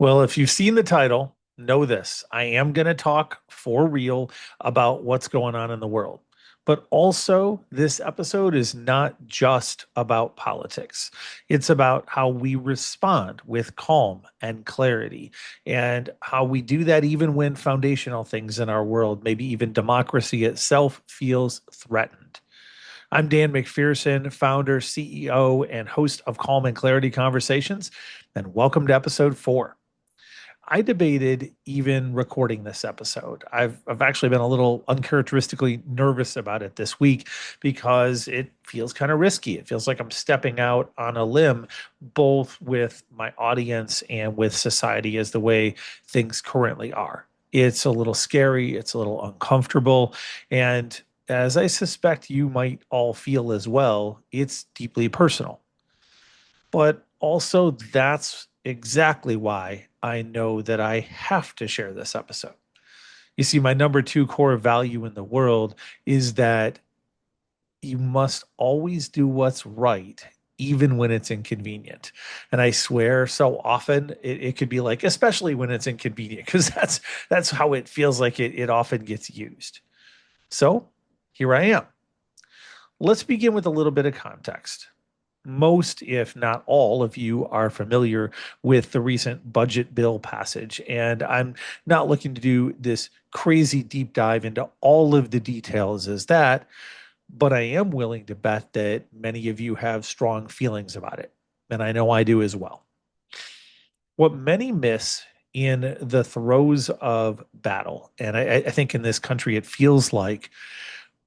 Well, if you've seen the title, know this. I am going to talk for real about what's going on in the world. But also, this episode is not just about politics. It's about how we respond with calm and clarity, and how we do that even when foundational things in our world, maybe even democracy itself, feels threatened. I'm Dan McPherson, founder, CEO, and host of Calm and Clarity Conversations, and welcome to episode 4. I debated even recording this episode. I've actually been a little uncharacteristically nervous about it this week because it feels kind of risky. It feels like I'm stepping out on a limb, both with my audience and with society as the way things currently are. It's a little scary, it's a little uncomfortable, and as I suspect you might all feel as well, it's deeply personal. But also, that's exactly why I know that I have to share this episode. You see, my number two core value in the world is that you must always do what's right, even when it's inconvenient. And I swear, so often it could be like, especially when it's inconvenient, because that's how it feels like it often gets used. So here I am. Let's begin with a little bit of context. Most, if not all, of you are familiar with the recent budget bill passage. And I'm not looking to do this crazy deep dive into all of the details as that, but I am willing to bet that many of you have strong feelings about it. And I know I do as well. What many miss in the throes of battle, and I think in this country, it feels like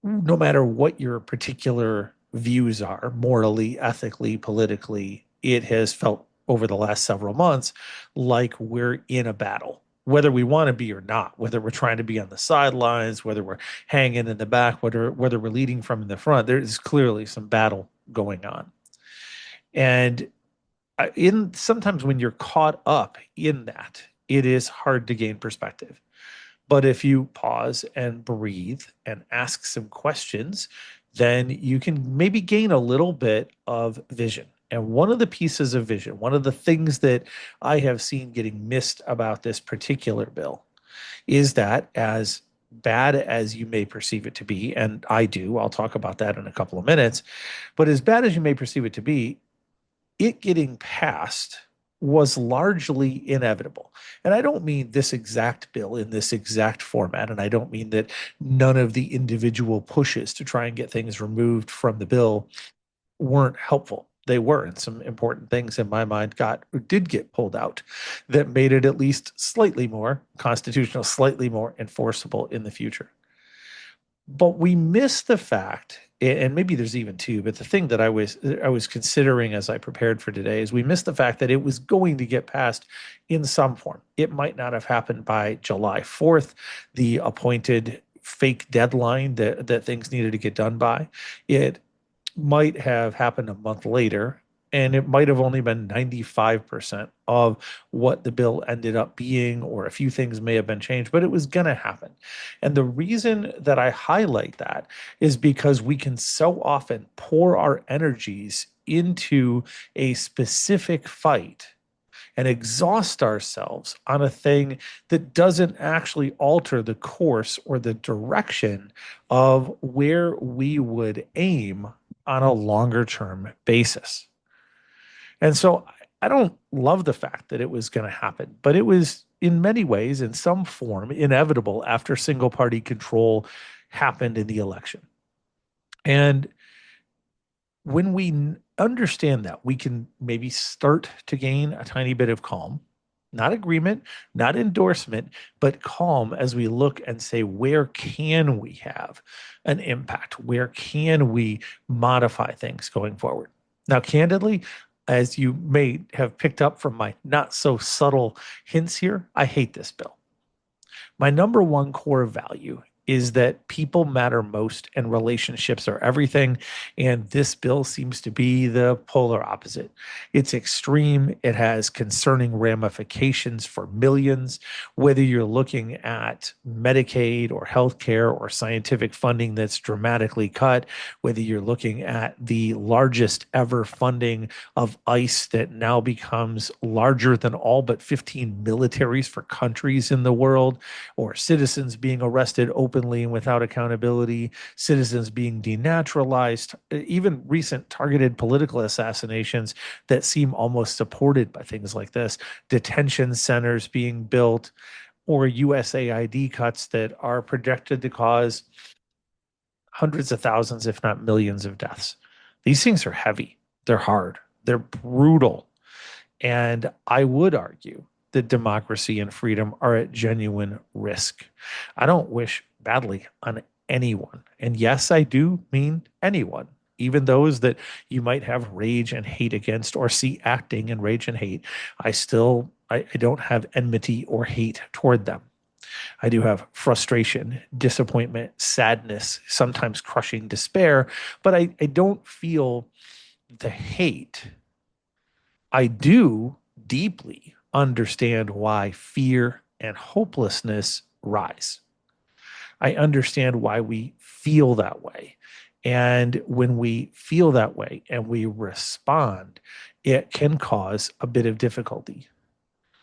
no matter what your particular views are, morally, ethically, politically, it has felt over the last several months like we're in a battle, whether we want to be or not, whether we're trying to be on the sidelines, whether we're hanging in the back, whether we're leading from in the front. There's clearly some battle going on. And in sometimes when you're caught up in that, it is hard to gain perspective. But if you pause and breathe and ask some questions, then you can maybe gain a little bit of vision. And one of the pieces of vision, one of the things that I have seen getting missed about this particular bill is that as bad as you may perceive it to be, and I do, I'll talk about that in a couple of minutes, but as bad as you may perceive it to be, it getting passed was largely inevitable. And I don't mean this exact bill in this exact format. And I don't mean that none of the individual pushes to try and get things removed from the bill weren't helpful. They were, and some important things in my mind got or did get pulled out that made it at least slightly more constitutional, slightly more enforceable in the future. But we miss the fact, and maybe there's even two, but the thing that I was considering as I prepared for today is we missed the fact that it was going to get passed in some form. It might not have happened by July 4th, the appointed fake deadline that things needed to get done by. It might have happened a month later, and it might have only been 95% of what the bill ended up being, or a few things may have been changed, but it was going to happen. And the reason that I highlight that is because we can so often pour our energies into a specific fight and exhaust ourselves on a thing that doesn't actually alter the course or the direction of where we would aim on a longer term basis. And so I don't love the fact that it was going to happen, but it was in many ways, in some form, inevitable after single party control happened in the election. And when we understand that, we can maybe start to gain a tiny bit of calm, not agreement, not endorsement, but calm as we look and say, where can we have an impact? Where can we modify things going forward? Now, candidly, as you may have picked up from my not so subtle hints here, I hate this bill. My number one core value is that people matter most and relationships are everything. And this bill seems to be the polar opposite. It's extreme. It has concerning ramifications for millions, whether you're looking at Medicaid or healthcare or scientific funding that's dramatically cut, whether you're looking at the largest ever funding of ICE that now becomes larger than all but 15 militaries for countries in the world, or citizens being arrested openly and without accountability, citizens being denaturalized, even recent targeted political assassinations that seem almost supported by things like this, detention centers being built, or USAID cuts that are projected to cause hundreds of thousands, if not millions, of deaths. These things are heavy, they're hard, they're brutal. And I would argue that democracy and freedom are at genuine risk. I don't wish badly on anyone. And yes, I do mean anyone, even those that you might have rage and hate against or see acting in rage and hate. I don't have enmity or hate toward them. I do have frustration, disappointment, sadness, sometimes crushing despair, but I don't feel the hate. I do deeply understand why fear and hopelessness rise. I understand why we feel that way. And when we feel that way and we respond, it can cause a bit of difficulty.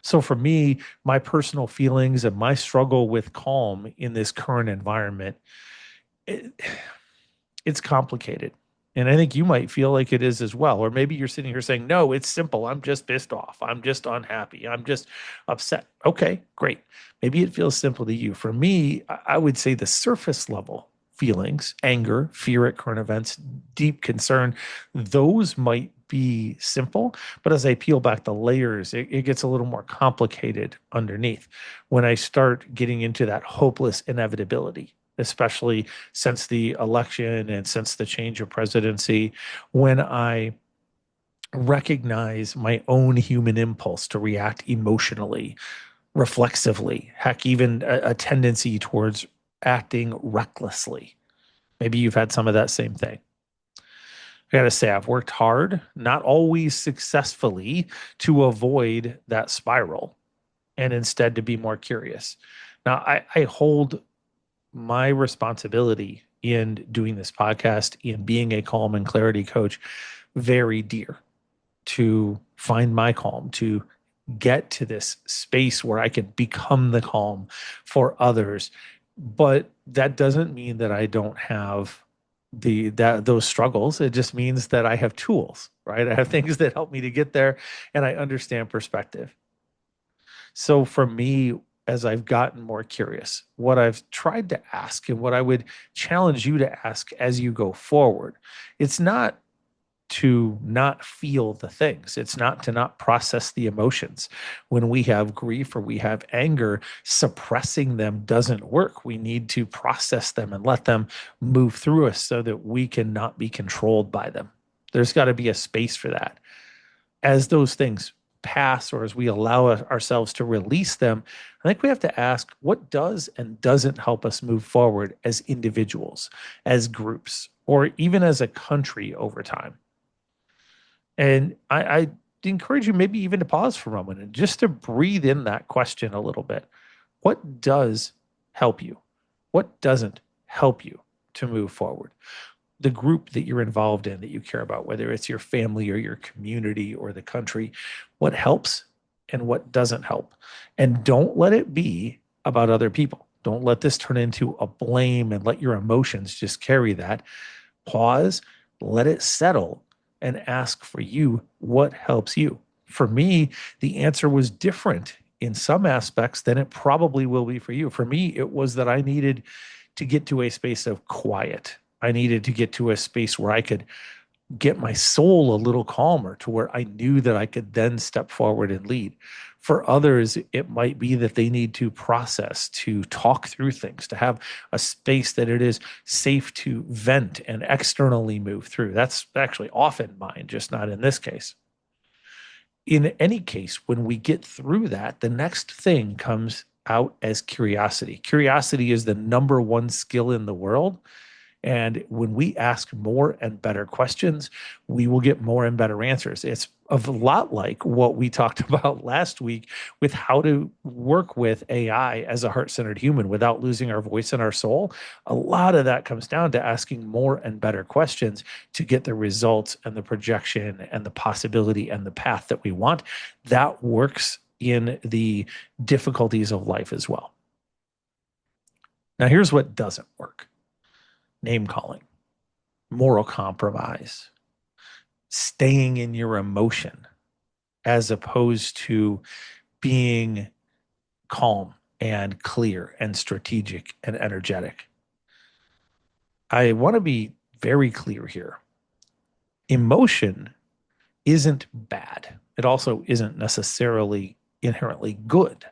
So for me, my personal feelings and my struggle with calm in this current environment, it, it's complicated. And I think you might feel like it is as well. Or maybe you're sitting here saying, no, it's simple. I'm just pissed off. I'm just unhappy. I'm just upset. Okay, great. Maybe it feels simple to you. For me, I would say the surface level feelings, anger, fear at current events, deep concern, those might be simple. But as I peel back the layers, it gets a little more complicated underneath when I start getting into that hopeless inevitability, especially since the election and since the change of presidency, when I recognize my own human impulse to react emotionally, reflexively, heck, even a tendency towards acting recklessly. Maybe you've had some of that same thing. I got to say, I've worked hard, not always successfully, to avoid that spiral and instead to be more curious. Now, I hold my responsibility in doing this podcast, in being a calm and clarity coach, very dear, to find my calm, to get to this space where I can become the calm for others. But that doesn't mean that I don't have those struggles. It just means that I have tools, right? I have things that help me to get there, and I understand perspective. So for me, as I've gotten more curious, what I've tried to ask and what I would challenge you to ask as you go forward, it's not to not feel the things. It's not to not process the emotions. When we have grief or we have anger, suppressing them doesn't work. We need to process them and let them move through us so that we can not be controlled by them. There's got to be a space for that. As those things pass or as we allow ourselves to release them, I think we have to ask what does and doesn't help us move forward as individuals, as groups, or even as a country over time. And I encourage you maybe even to pause for a moment and just to breathe in that question a little bit. What does help you? What doesn't help you to move forward? The group that you're involved in that you care about, whether it's your family or your community or the country, what helps and what doesn't help. And don't let it be about other people. Don't let this turn into a blame and let your emotions just carry that. Pause, let it settle, and ask for you what helps you. For me, the answer was different in some aspects than it probably will be for you. For me, it was that I needed to get to a space of quiet. I needed to get to a space where I could get my soul a little calmer to where I knew that I could then step forward and lead. For others, it might be that they need to process, to talk through things, to have a space that it is safe to vent and externally move through. That's actually often mine, just not in this case. In any case, when we get through that, the next thing comes out as curiosity. Curiosity is the number one skill in the world. And when we ask more and better questions, we will get more and better answers. It's a lot like what we talked about last week with how to work with AI as a heart-centered human without losing our voice and our soul. A lot of that comes down to asking more and better questions to get the results and the projection and the possibility and the path that we want. That works in the difficulties of life as well. Now, here's what doesn't work: name calling, moral compromise, staying in your emotion as opposed to being calm and clear and strategic and energetic. I want to be very clear here. Emotion isn't bad. It also isn't necessarily inherently good.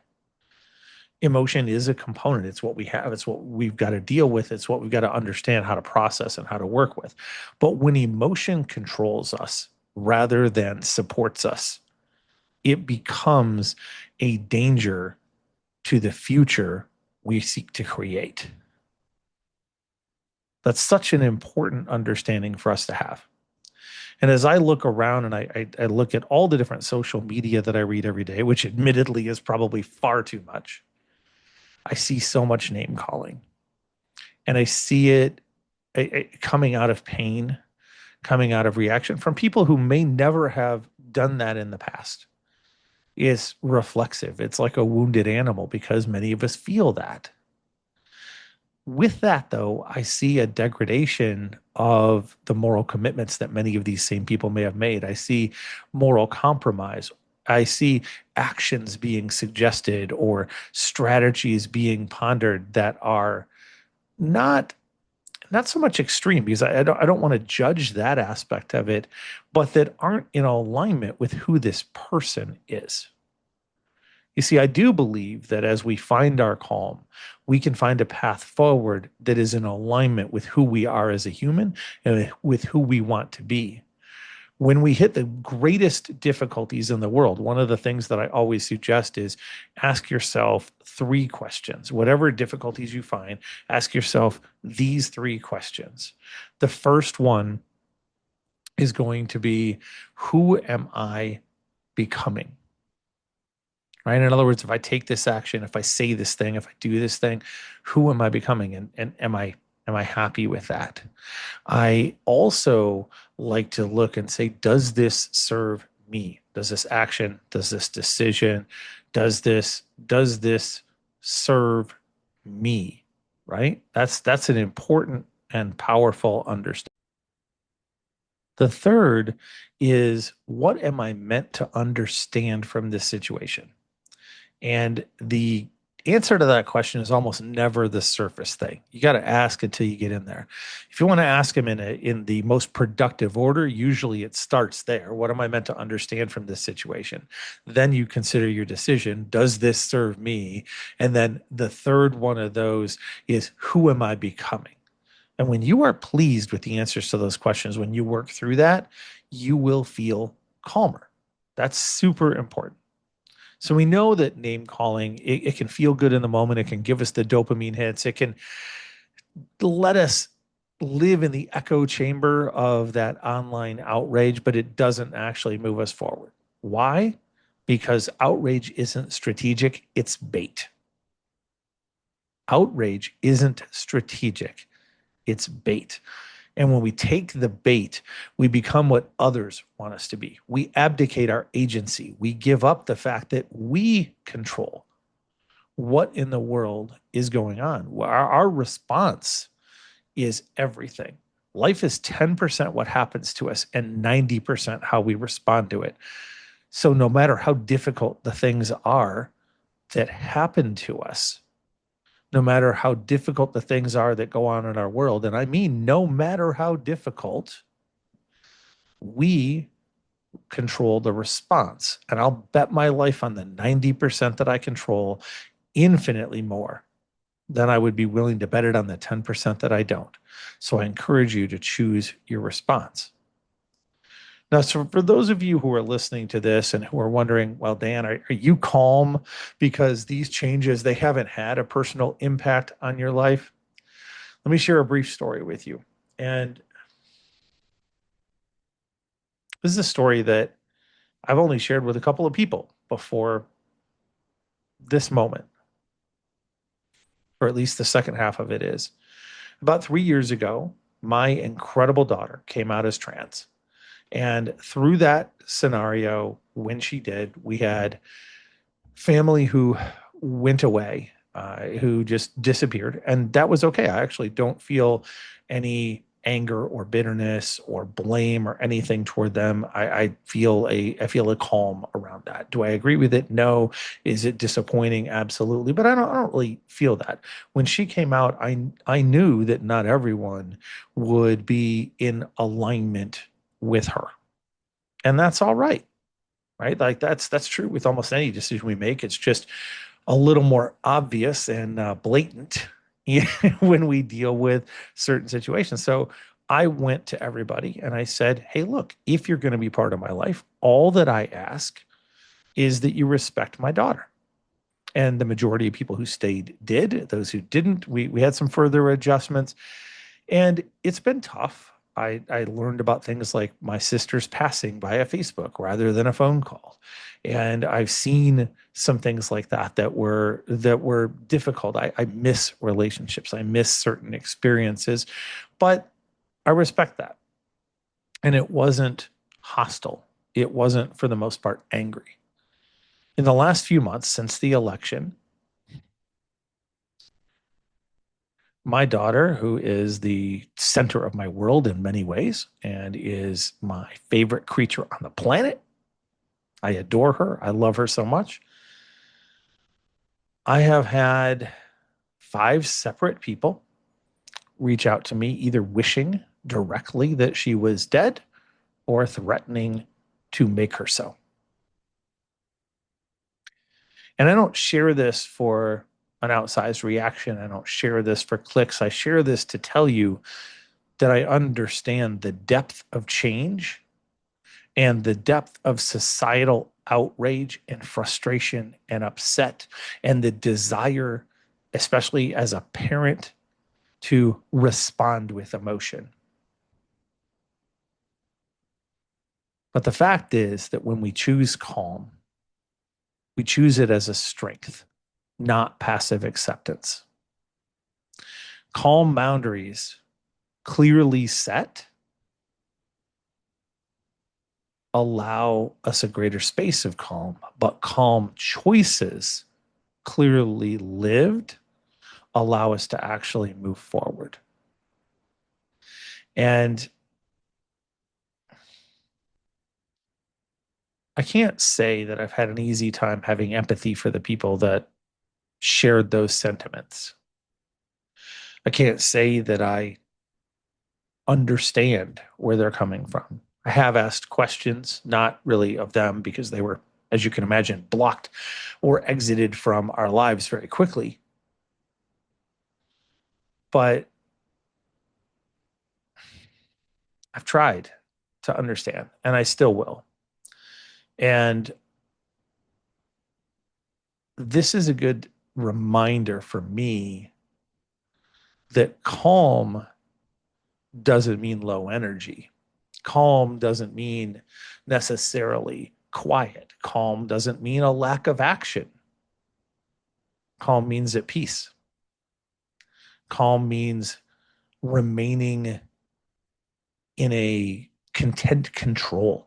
Emotion is a component. It's what we have. It's what we've got to deal with. It's what we've got to understand how to process and how to work with. But when emotion controls us rather than supports us, it becomes a danger to the future we seek to create. That's such an important understanding for us to have. And as I look around and I look at all the different social media that I read every day, which admittedly is probably far too much, I see so much name calling. And I see it coming out of pain, coming out of reaction from people who may never have done that in the past. It's reflexive. It's like a wounded animal because many of us feel that. With that, though, I see a degradation of the moral commitments that many of these same people may have made. I see moral compromise. I see actions being suggested or strategies being pondered that are not so much extreme, because I don't want to judge that aspect of it, but that aren't in alignment with who this person is. You see, I do believe that as we find our calm, we can find a path forward that is in alignment with who we are as a human and with who we want to be. When we hit the greatest difficulties in the world, one of the things that I always suggest is ask yourself 3 questions. Whatever difficulties you find, ask yourself these 3 questions. The first one is going to be, who am I becoming? Right? In other words, if I take this action, if I say this thing, if I do this thing, who am I becoming? And am I happy with that? I also like to look and say, does this serve me? Does this action, does this decision, does this serve me? Right? That's an important and powerful understanding. The third is, what am I meant to understand from this situation? And the answer to that question is almost never the surface thing. You got to ask until you get in there. If you want to ask them in the most productive order, usually it starts there. What am I meant to understand from this situation? Then you consider your decision. Does this serve me? And then the third one of those is, who am I becoming? And when you are pleased with the answers to those questions, when you work through that, you will feel calmer. That's super important. So we know that name calling, it can feel good in the moment. It can give us the dopamine hits. It can let us live in the echo chamber of that online outrage, but it doesn't actually move us forward. Why? Because outrage isn't strategic, it's bait. Outrage isn't strategic, it's bait. And when we take the bait, we become what others want us to be. We abdicate our agency. We give up the fact that we control what in the world is going on. Our response is everything. Life is 10% what happens to us and 90% how we respond to it. So no matter how difficult the things are that happen to us, no matter how difficult the things are that go on in our world, and I mean no matter how difficult, we control the response. And I'll bet my life on the 90% that I control infinitely more than I would be willing to bet it on the 10% that I don't. So I encourage you to choose your response. Now, so for those of you who are listening to this and who are wondering, well, Dan, are you calm because these changes, they haven't had a personal impact on your life? Let me share a brief story with you. And this is a story that I've only shared with a couple of people before this moment, or at least the second half of it is. About 3 years ago, my incredible daughter came out as trans. And through that scenario, when she did, we had family who went away, who just disappeared, and that was okay. I actually don't feel any anger or bitterness or blame or anything toward them. I feel a calm around that. Do I agree with it? No. Is it disappointing? Absolutely. But I don't really feel that. When she came out, I knew that not everyone would be in alignment with her, and that's all right. Right, like that's true with almost any decision we make. It's just a little more obvious and blatant when we deal with certain situations. So I went to everybody and I said, hey, look, if you're going to be part of my life, all that I ask is that you respect my daughter. And the majority of people who stayed did. Those who didn't, we had some further adjustments. And it's been tough. I learned about things like my sister's passing via Facebook rather than a phone call. And I've seen some things like that were difficult. I miss relationships. I miss certain experiences, but I respect that. And it wasn't hostile. It wasn't, for the most part, angry. In the last few months since the election, my daughter, who is the center of my world in many ways and is my favorite creature on the planet. I adore her. I love her so much. I have had 5 separate people reach out to me, either wishing directly that she was dead or threatening to make her so. And I don't share this for an outsized reaction. I don't share this for clicks. I share this to tell you that I understand the depth of change and the depth of societal outrage and frustration and upset and the desire, especially as a parent, to respond with emotion. But the fact is that when we choose calm, we choose it as a strength, not passive acceptance. Calm boundaries, clearly set, allow us a greater space of calm, but calm choices, clearly lived, allow us to actually move forward. And I can't say that I've had an easy time having empathy for the people that shared those sentiments. I can't say that I understand where they're coming from. I have asked questions, not really of them because they were, as you can imagine, blocked or exited from our lives very quickly. But I've tried to understand, and I still will. And this is a good reminder for me that calm doesn't mean low energy. Calm doesn't mean necessarily quiet. Calm doesn't mean a lack of action. Calm means at peace. Calm means remaining in a content control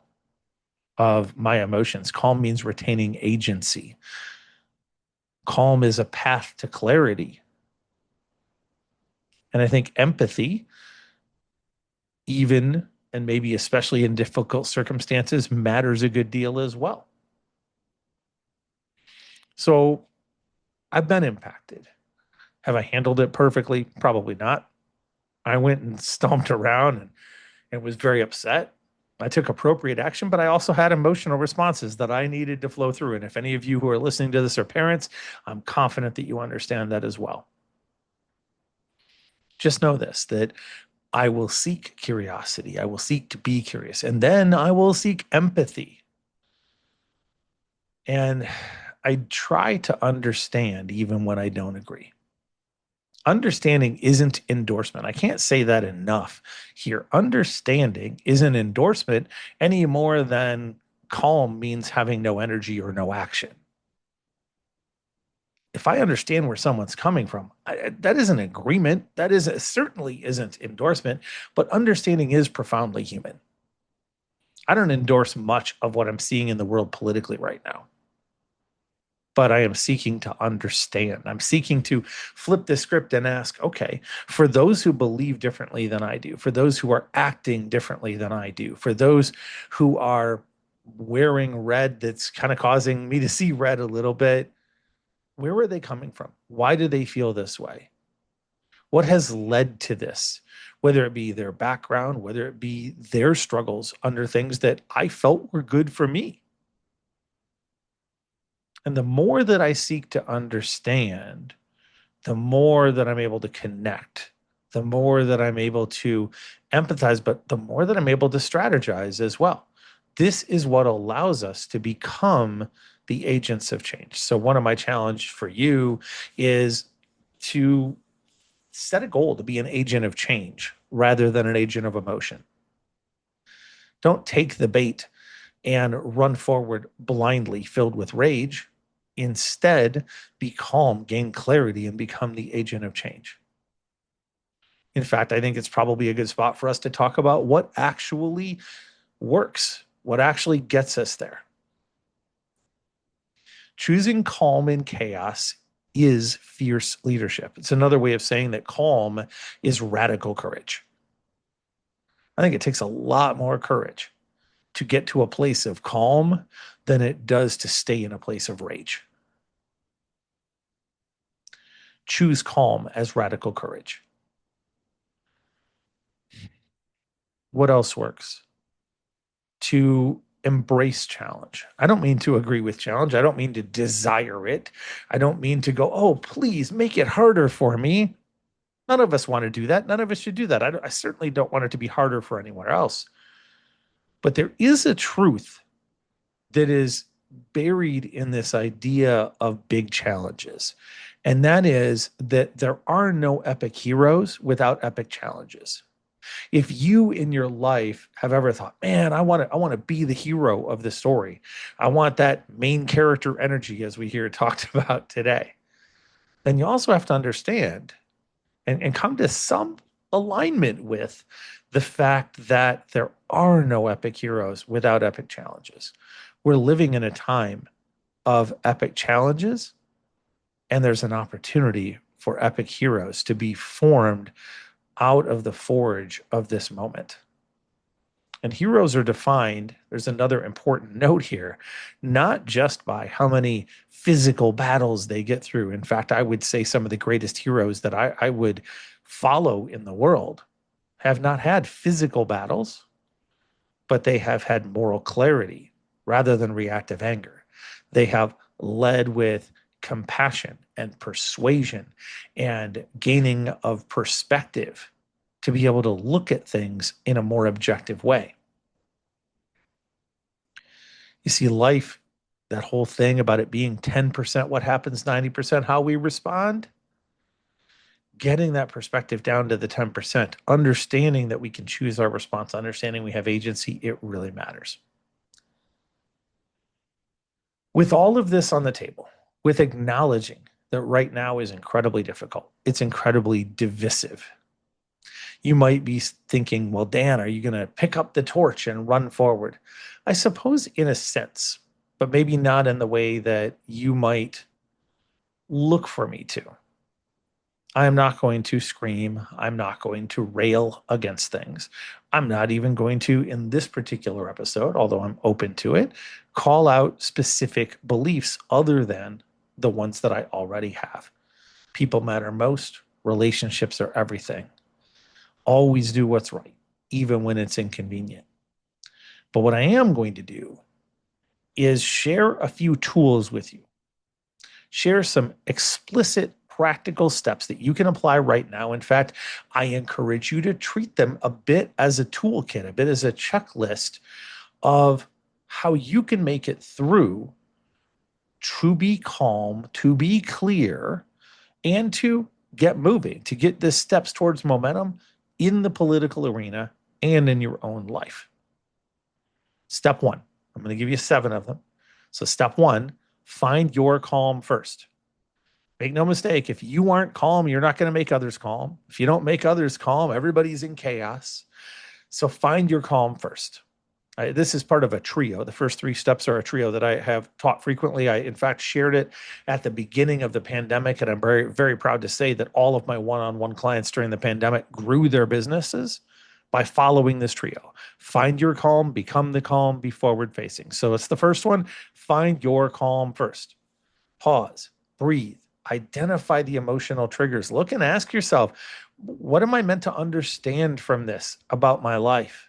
of my emotions. Calm means retaining agency. Calm is a path to clarity. And I think empathy, even and maybe especially in difficult circumstances, matters a good deal as well. So I've been impacted. Have I handled it perfectly? Probably not. I went and stomped around and was very upset. I took appropriate action, but I also had emotional responses that I needed to flow through. And if any of you who are listening to this are parents, I'm confident that you understand that as well. Just know this, that I will seek curiosity. I will seek to be curious. And then I will seek empathy. And I try to understand even when I don't agree. Understanding isn't endorsement. I can't say that enough here. Understanding isn't endorsement any more than calm means having no energy or no action. If I understand where someone's coming from, that isn't agreement. That is certainly isn't endorsement, but understanding is profoundly human. I don't endorse much of what I'm seeing in the world politically right now, but I am seeking to understand. I'm seeking to flip the script and ask, okay, for those who believe differently than I do, for those who are acting differently than I do, for those who are wearing red that's kind of causing me to see red a little bit, where are they coming from? Why do they feel this way? What has led to this? Whether it be their background, whether it be their struggles under things that I felt were good for me. And the more that I seek to understand, the more that I'm able to connect, the more that I'm able to empathize, but the more that I'm able to strategize as well. This is what allows us to become the agents of change. So, one of my challenges for you is to set a goal to be an agent of change rather than an agent of emotion. Don't take the bait and run forward blindly filled with rage. Instead, be calm, gain clarity, and become the agent of change. In fact, I think it's probably a good spot for us to talk about what actually works, what actually gets us there. Choosing calm in chaos is fierce leadership. It's another way of saying that calm is radical courage. I think it takes a lot more courage to get to a place of calm than it does to stay in a place of rage. Choose calm as radical courage. What else works? To embrace challenge. I don't mean to agree with challenge. I don't mean to desire it. I don't mean to go, oh, please make it harder for me. None of us want to do that. None of us should do that. I certainly don't want it to be harder for anyone else. But there is a truth that is buried in this idea of big challenges. And that is that there are no epic heroes without epic challenges. If you in your life have ever thought, man, I want to be the hero of the story. I want that main character energy as we hear talked about today. Then you also have to understand and come to some alignment with the fact that there are no epic heroes without epic challenges. We're living in a time of epic challenges, and there's an opportunity for epic heroes to be formed out of the forge of this moment. And heroes are defined, there's another important note here, not just by how many physical battles they get through. In fact, I would say some of the greatest heroes that I would follow in the world have not had physical battles, but they have had moral clarity rather than reactive anger. They have led with compassion and persuasion and gaining of perspective to be able to look at things in a more objective way. You see, life, that whole thing about it being 10% what happens, 90% how we respond, getting that perspective down to the 10%, understanding that we can choose our response, understanding we have agency, it really matters. With all of this on the table, with acknowledging that right now is incredibly difficult, it's incredibly divisive. You might be thinking, well, Dan, are you going to pick up the torch and run forward? I suppose in a sense, but maybe not in the way that you might look for me to. I'm not going to scream. I'm not going to rail against things. I'm not even going to, in this particular episode, although I'm open to it, call out specific beliefs other than the ones that I already have. People matter most. Relationships are everything. Always do what's right, even when it's inconvenient. But what I am going to do is share a few tools with you, share some explicit practical steps that you can apply right now. In fact, I encourage you to treat them a bit as a toolkit, a bit as a checklist of how you can make it through to be calm, to be clear, and to get moving, to get the steps towards momentum in the political arena and in your own life. Step one, I'm going to give you 7 of them. So, step one, find your calm first. Make no mistake, if you aren't calm, you're not going to make others calm. If you don't make others calm, everybody's in chaos. So, find your calm first. This is part of a trio. The first 3 steps are a trio that I have taught frequently. I, in fact, shared it at the beginning of the pandemic, and I'm very, very proud to say that all of my one-on-one clients during the pandemic grew their businesses by following this trio. Find your calm, become the calm, be forward-facing. So it's the first one. Find your calm first. Pause, breathe, identify the emotional triggers. Look and ask yourself, what am I meant to understand from this about my life?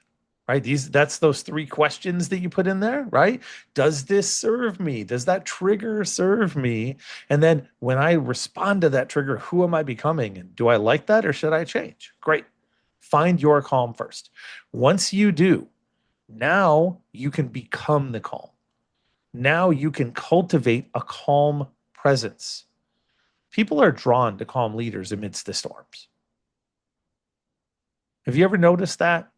Right? That's those 3 questions that you put in there, right? Does this serve me? Does that trigger serve me? And then when I respond to that trigger, who am I becoming? And do I like that or should I change? Great. Find your calm first. Once you do, now you can become the calm. Now you can cultivate a calm presence. People are drawn to calm leaders amidst the storms. Have you ever noticed that?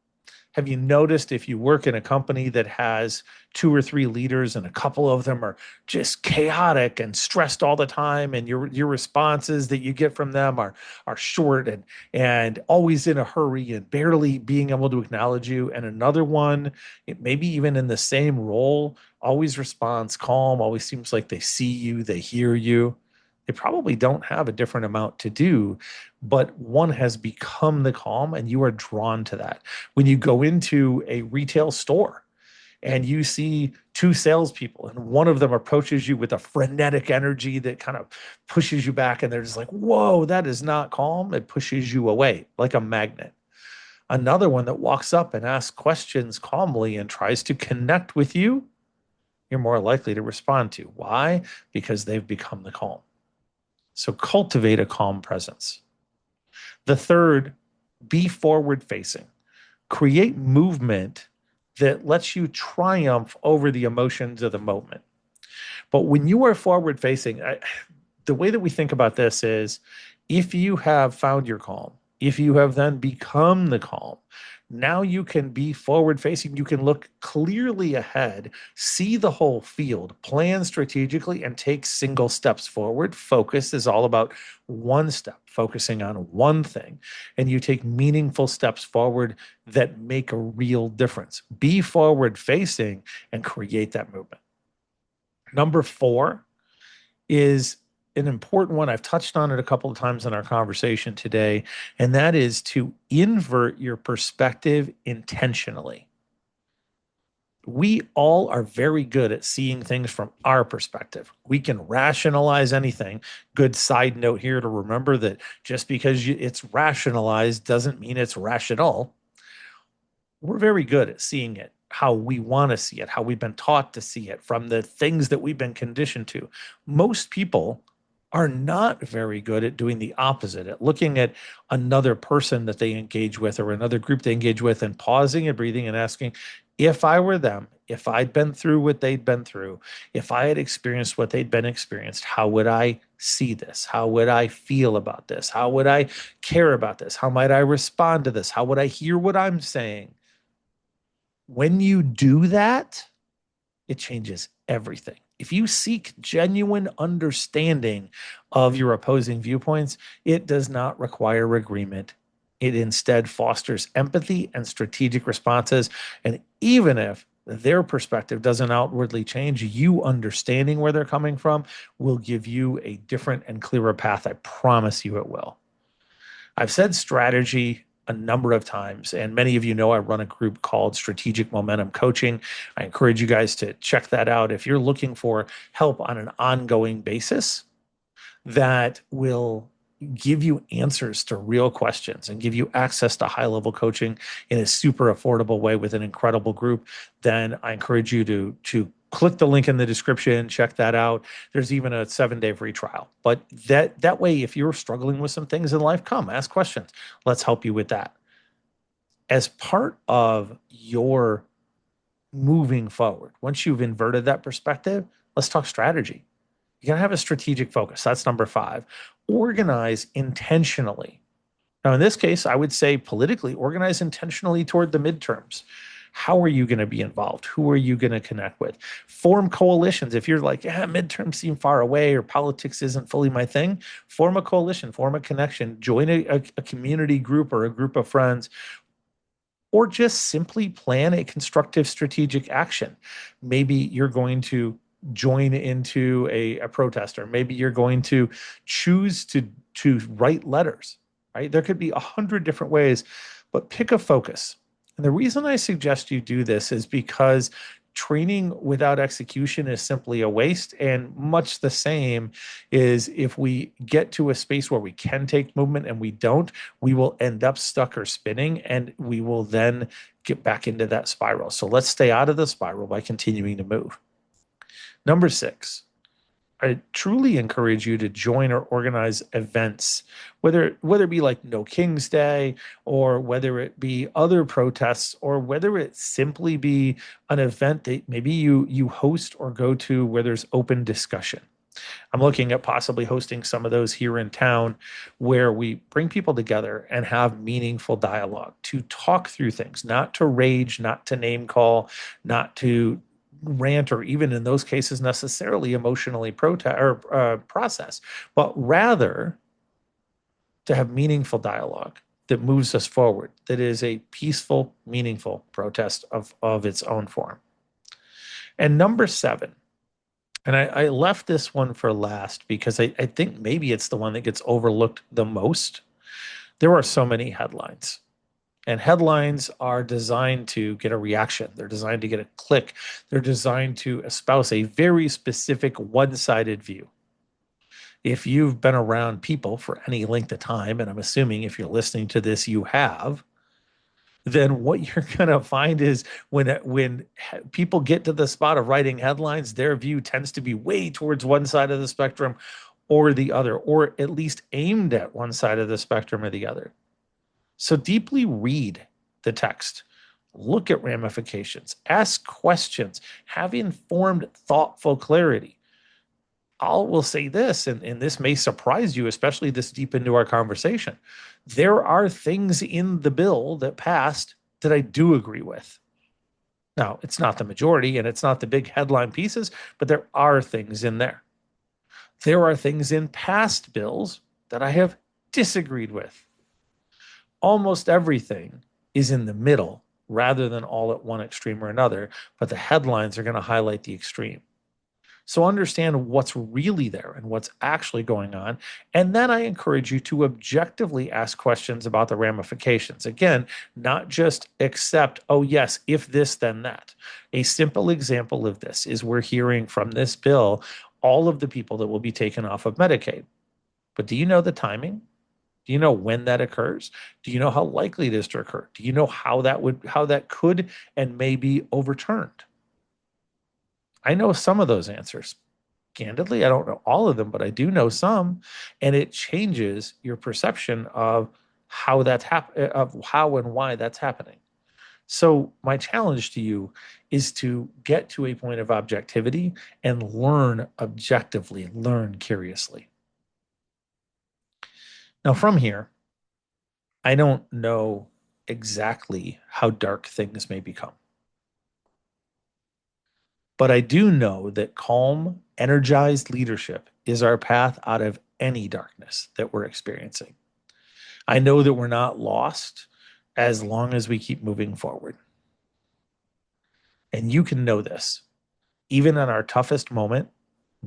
Have you noticed if you work in a company that has 2 or 3 leaders and a couple of them are just chaotic and stressed all the time, and your responses that you get from them are short and always in a hurry and barely being able to acknowledge you, and another one, maybe even in the same role, always responds calm, always seems like they see you, they hear you. They probably don't have a different amount to do, but one has become the calm and you are drawn to that. When you go into a retail store and you see 2 salespeople and one of them approaches you with a frenetic energy that kind of pushes you back and they're just like, whoa, that is not calm. It pushes you away like a magnet. Another one that walks up and asks questions calmly and tries to connect with you, you're more likely to respond to. Why? Because they've become the calm. So cultivate a calm presence. The third, be forward facing. Create movement that lets you triumph over the emotions of the moment. But when you are forward facing, the way that we think about this is if you have found your calm, if you have then become the calm, now you can be forward facing. You can look clearly ahead, see the whole field, plan strategically, and take single steps forward. Focus is all about one step, focusing on one thing. And you take meaningful steps forward that make a real difference. Be forward facing and create that movement. Number 4 is an important one. I've touched on it a couple of times in our conversation today, and that is to invert your perspective intentionally. We all are very good at seeing things from our perspective. We can rationalize anything. Good side note here to remember that just because it's rationalized doesn't mean it's rational. We're very good at seeing it how we want to see it, how we've been taught to see it, from the things that we've been conditioned to. Most people are not very good at doing the opposite, at looking at another person that they engage with or another group they engage with and pausing and breathing and asking, if I were them, if I'd been through what they'd been through, if I had experienced what they'd been experienced, how would I see this? How would I feel about this? How would I care about this? How might I respond to this? How would I hear what I'm saying? When you do that, it changes everything. If you seek genuine understanding of your opposing viewpoints, it does not require agreement. It instead fosters empathy and strategic responses. And even if their perspective doesn't outwardly change, you understanding where they're coming from will give you a different and clearer path. I promise you it will. I've said strategy a number of times, and many of you know I run a group called Strategic Momentum Coaching. I encourage you guys to check that out if you're looking for help on an ongoing basis that will give you answers to real questions and give you access to high-level coaching in a super affordable way with an incredible group. Then I encourage you to click the link in the description, check that out. There's even a 7-day free trial. But that way, if you're struggling with some things in life, come ask questions. Let's help you with that. As part of your moving forward, once you've inverted that perspective, let's talk strategy. You got to have a strategic focus. That's number 5. Organize intentionally. Now, in this case, I would say politically, organize intentionally toward the midterms. How are you going to be involved? Who are you going to connect with? Form coalitions. If you're like, yeah, midterms seem far away or politics isn't fully my thing, form a coalition, form a connection, join a community group or a group of friends, or just simply plan a constructive strategic action. Maybe you're going to join into a protest, or maybe you're going to choose to write letters, right? There could be 100 different ways, but pick a focus. And the reason I suggest you do this is because training without execution is simply a waste. And much the same is if we get to a space where we can take movement and we don't, we will end up stuck or spinning, and we will then get back into that spiral. So let's stay out of the spiral by continuing to move. Number 6, I truly encourage you to join or organize events, whether it be like No King's Day, or whether it be other protests, or whether it simply be an event that maybe you host or go to where there's open discussion. I'm looking at possibly hosting some of those here in town, where we bring people together and have meaningful dialogue to talk through things, not to rage, not to name call, not to rant, or even in those cases necessarily emotionally process, but rather to have meaningful dialogue that moves us forward, that is a peaceful, meaningful protest of its own form. And number 7, and I left this one for last because I think maybe it's the one that gets overlooked the most. There are so many headlines. And headlines are designed to get a reaction. They're designed to get a click. They're designed to espouse a very specific one-sided view. If you've been around people for any length of time, and I'm assuming if you're listening to this, you have, then what you're going to find is when people get to the spot of writing headlines, their view tends to be way towards one side of the spectrum or the other, or at least aimed at one side of the spectrum or the other. So deeply read the text, look at ramifications, ask questions, have informed, thoughtful clarity. I will say this, and this may surprise you, especially this deep into our conversation. There are things in the bill that passed that I do agree with. Now, it's not the majority and it's not the big headline pieces, but there are things in there. There are things in past bills that I have disagreed with. Almost everything is in the middle rather than all at one extreme or another, but the headlines are going to highlight the extreme. So understand what's really there and what's actually going on. And then I encourage you to objectively ask questions about the ramifications. Again, not just accept, oh, yes, if this, then that. A simple example of this is we're hearing from this bill all of the people that will be taken off of Medicaid. But do you know the timing? Do you know when that occurs? Do you know how likely it is to occur? Do you know how that could and may be overturned? I know some of those answers. Candidly, I don't know all of them, but I do know some, and it changes your perception of how of how and why that's happening. So my challenge to you is to get to a point of objectivity and learn objectively, learn curiously. Now, from here, I don't know exactly how dark things may become. But I do know that calm, energized leadership is our path out of any darkness that we're experiencing. I know that we're not lost as long as we keep moving forward. And you can know this. Even in our toughest moment,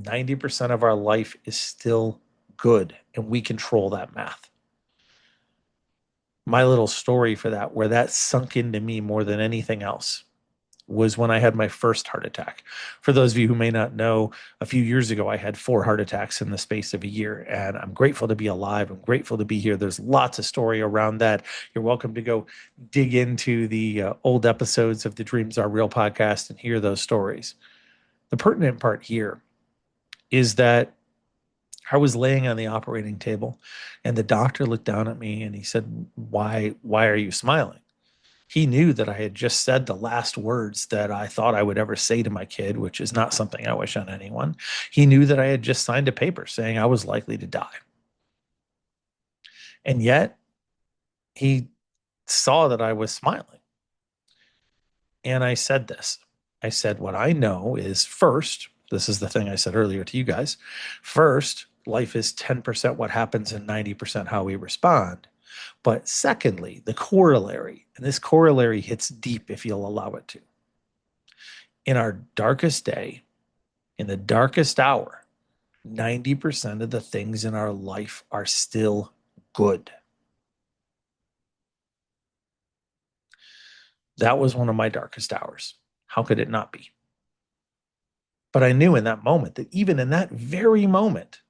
90% of our life is still good, and we control that math. My little story for that, where that sunk into me more than anything else, was when I had my first heart attack. For those of you who may not know, a few years ago, I had 4 heart attacks in the space of a year, and I'm grateful to be alive. I'm grateful to be here. There's lots of story around that. You're welcome to go dig into the old episodes of the Dreams Are Real podcast and hear those stories. The pertinent part here is that I was laying on the operating table and the doctor looked down at me and he said, why are you smiling? He knew that I had just said the last words that I thought I would ever say to my kid, which is not something I wish on anyone. He knew that I had just signed a paper saying I was likely to die. And yet he saw that I was smiling. And I said this. I said, what I know is first, this is the thing I said earlier to you guys. First, life is 10% what happens and 90% how we respond. But secondly, the corollary, and this corollary hits deep if you'll allow it to. In our darkest day, in the darkest hour, 90% of the things in our life are still good. That was one of my darkest hours. How could it not be? But I knew in that moment that even in that very moment,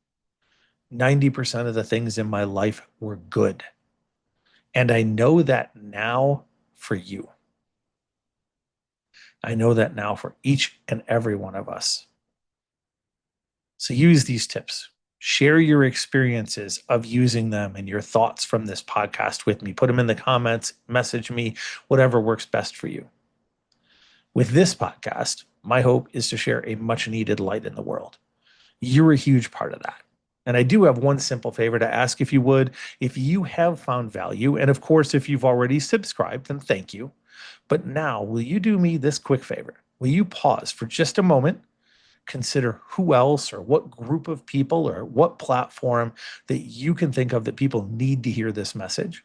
90% of the things in my life were good. And I know that now for you. I know that now for each and every one of us. So use these tips. Share your experiences of using them and your thoughts from this podcast with me. Put them in the comments, message me, whatever works best for you. With this podcast, my hope is to share a much needed light in the world. You're a huge part of that. And I do have one simple favor to ask if you would. If you have found value, and of course, if you've already subscribed, then thank you. But now, will you do me this quick favor? Will you pause for just a moment, consider who else or what group of people or what platform that you can think of that people need to hear this message,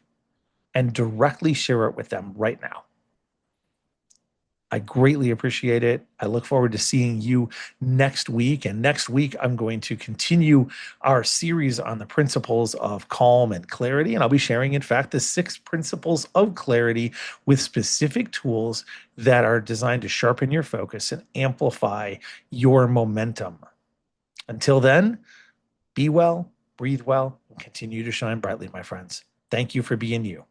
and directly share it with them right now? I greatly appreciate it. I look forward to seeing you next week. And next week, I'm going to continue our series on the principles of calm and clarity. And I'll be sharing, in fact, the 6 principles of clarity with specific tools that are designed to sharpen your focus and amplify your momentum. Until then, be well, breathe well, and continue to shine brightly, my friends. Thank you for being you.